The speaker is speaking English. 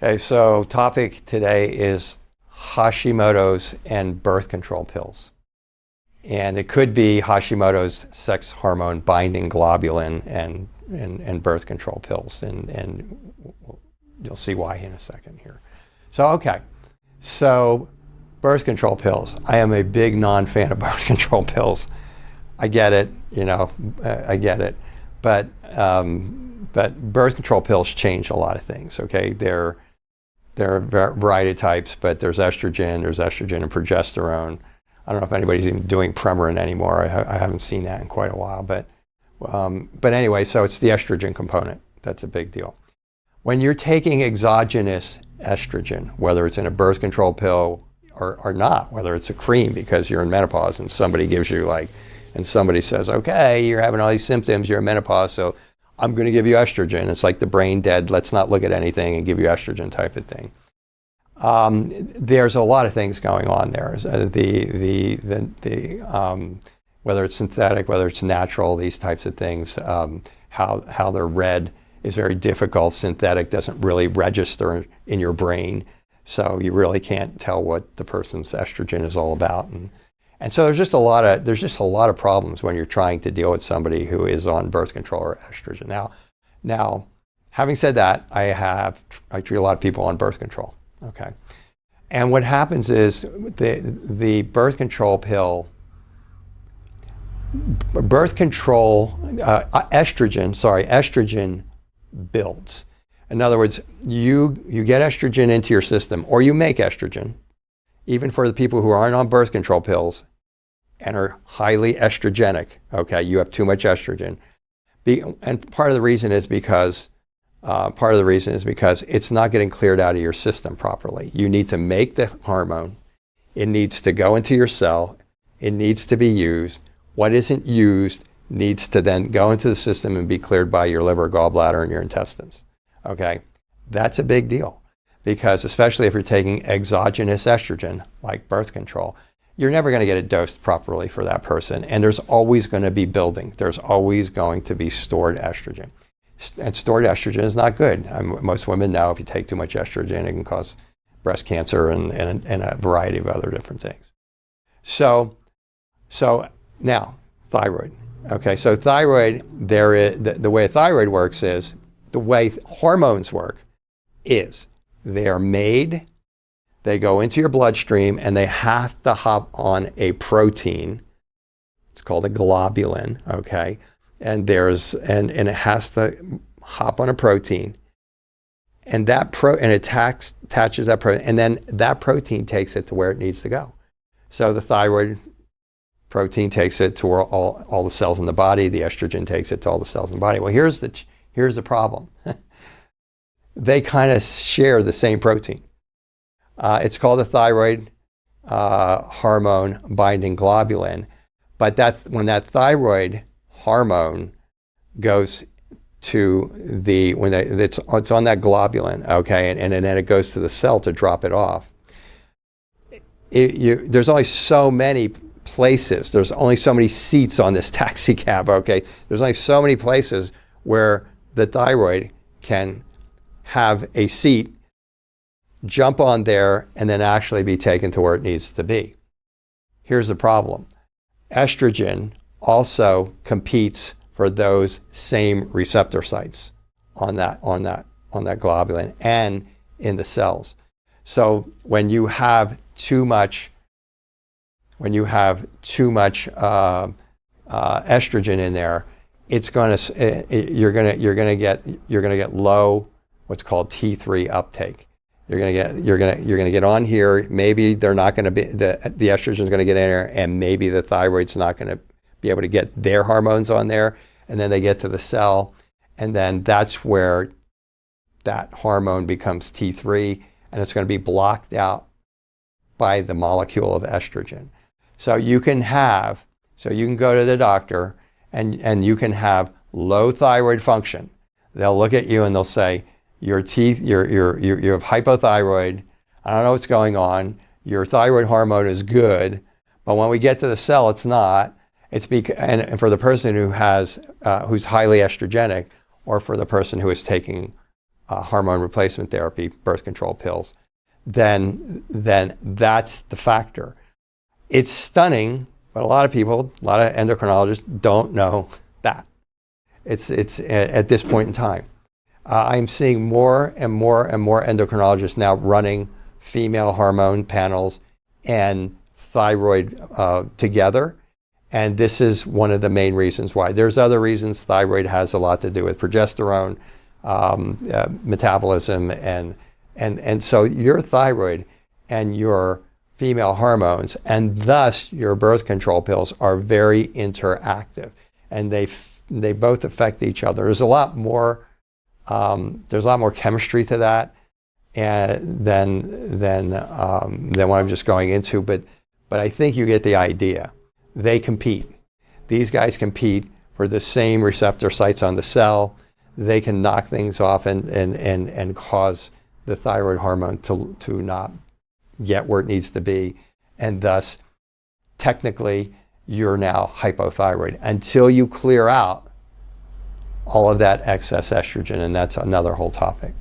Okay, so topic today is Hashimoto's and birth control pills. And it could be Hashimoto's sex hormone binding globulin and birth control pills. And you'll see why in a second here. So birth control pills. I am a big non-fan of birth control pills. I get it, I get it. But birth control pills change a lot of things, okay? There are a variety of types, but there's estrogen and progesterone. I don't know if anybody's even doing Premarin anymore. I haven't seen that in quite a while, but anyway, so it's the estrogen component. That's a big deal. When you're taking exogenous estrogen, whether it's in a birth control pill or not, whether it's a cream because you're in menopause and somebody gives you and somebody says, okay, you're having all these symptoms, you're in menopause, so I'm going to give you estrogen. It's like the brain dead, let's not look at anything and give you estrogen type of thing. There's a lot of things going on there. Whether it's synthetic, whether it's natural, these types of things, how they're read is very difficult. Synthetic doesn't really register in your brain, so you really can't tell what the person's estrogen is all about. And so there's just a lot of problems when you're trying to deal with somebody who is on birth control or estrogen. Now, having said that, I treat a lot of people on birth control. Okay, and what happens is the birth control pill, estrogen builds. In other words, you get estrogen into your system, or you make estrogen, even for the people who aren't on birth control pills and are highly estrogenic. Okay, you have too much estrogen, and part of the reason is because it's not getting cleared out of your system properly. You need to make the hormone. It needs to go into your cell. It needs to be used. What isn't used needs to then go into the system and be cleared by your liver, gallbladder, and your intestines. Okay, that's a big deal, because especially if you're taking exogenous estrogen, like birth control, you're never going to get it dosed properly for that person. And there's always going to be building. There's always going to be stored estrogen. And stored estrogen is not good. Most women know if you take too much estrogen, it can cause breast cancer and a variety of other different things. So now, thyroid. Okay, so thyroid, the way thyroid works is, the way hormones work is they are made, they go into your bloodstream, and they have to hop on a protein. It's called a globulin, okay? And it has to hop on a protein, and it attaches that protein, and then that protein takes it to where it needs to go. So the thyroid protein takes it to where all the cells in the body. The estrogen takes it to all the cells in the body. Well, here's the problem. They kind of share the same protein. It's called the thyroid hormone binding globulin, but when that thyroid hormone goes to it's on that globulin, okay, and then it goes to the cell to drop it off. There's only so many places. There's only so many seats on this taxi cab, okay? There's only so many places where the thyroid can have a seat, jump on there, and then actually be taken to where it needs to be. Here's the problem. Estrogen also competes for those same receptor sites on that globulin and in the cells. So when you have too much estrogen in there, you're gonna get low, what's called T3 uptake. You're gonna get on here. Maybe they're not gonna be the estrogen's gonna get in there, and maybe the thyroid's not gonna be able to get their hormones on there, and then they get to the cell, and then that's where that hormone becomes T3, and it's going to be blocked out by the molecule of estrogen. So you can go to the doctor, and you can have low thyroid function. They'll look at you and they'll say, you have hypothyroid. I don't know what's going on. Your thyroid hormone is good, but when we get to the cell, it's not. And for the person who's highly estrogenic, or for the person who is taking hormone replacement therapy, birth control pills, then that's the factor. It's stunning, but a lot of people, a lot of endocrinologists don't know that. It's at this point in time. I'm seeing more and more and more endocrinologists now running female hormone panels and thyroid together. And this is one of the main reasons why. There's other reasons. Thyroid has a lot to do with progesterone, metabolism, and so your thyroid and your female hormones, and thus your birth control pills, are very interactive, and they both affect each other. There's a lot more chemistry to that, and than what I'm just going into. But I think you get the idea. They compete. These guys compete for the same receptor sites on the cell. They can knock things off and cause the thyroid hormone to not get where it needs to be, and thus technically you're now hypothyroid until you clear out all of that excess estrogen, and that's another whole topic.